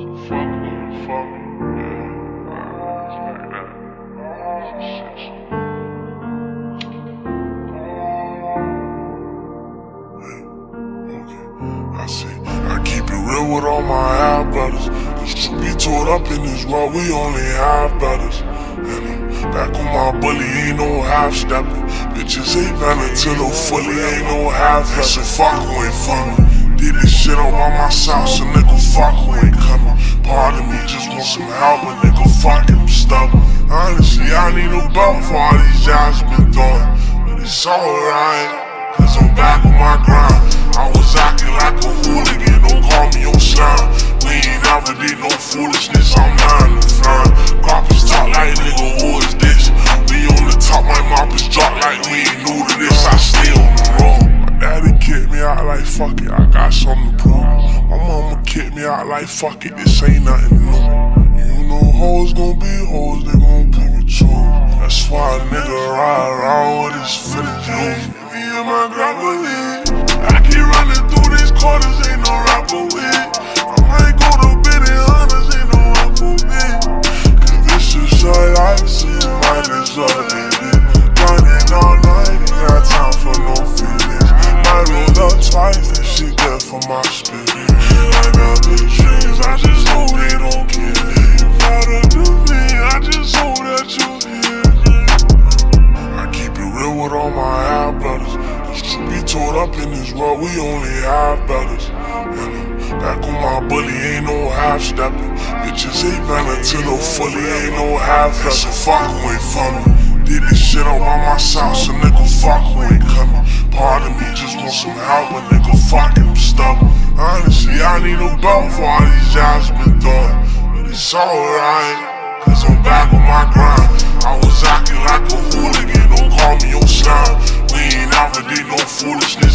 I keep it real with all my half brothers. Cause truth be told, up in this world, we only half brothers. And back on my bully, ain't no half stepping. Bitches ain't valid till the fully, ain't no half stepping. Fuck who ain't for me. Did this shit all by myself, so nigga fuck who ain't coming. Part of me just want some help, but nigga fuck it, I'm stubborn. Honestly, I need a belt for all these jobs been throwing. But it's alright, cause I'm back on my grind. I was acting like a hooligan, don't call me on slime. We ain't never did no foolishness, I'm lying and flying. Coppers talk like nigga, who is this? We on the top, my mop is dropped like we ain't new to this, I stay on the road. My daddy kicked me out like fuck it, I got something to prove. My mama kicked me out like fuck it, this ain't nothing new. You know hoes gon' be hoes, they gon' pick and choose. That's why a nigga ride around with his Philly Jones. Me and my grandma, I keep running through these quarters, ain't no rapper with. I might go to Biddy Hunters, ain't no rapper with. Cause this is all life, see it might as well live it. Running all night, ain't got time for no feelings. Might roll up twice, that shit good for my spirit. I got big dreams, I just hope they don't kill it. You proud of me, I just hope that you hear it. I keep it real with all my half brothers. Truth be told, up in this world, we only half brothers. And back on my bully, ain't no half stepping. Bitches ain't valid till the fully, ain't no half stepping. Fuck who ain't for me. Did this shit all by myself, so nigga fuck who ain't coming. Part of me just want some help, but nigga fuck it, I'm stubborn. Honestly, I need a belt for all these jobs been throwing. But it's alright, cause I'm back on my grind. I was acting like a hooligan, don't call me on slime. We ain't never did no foolishness.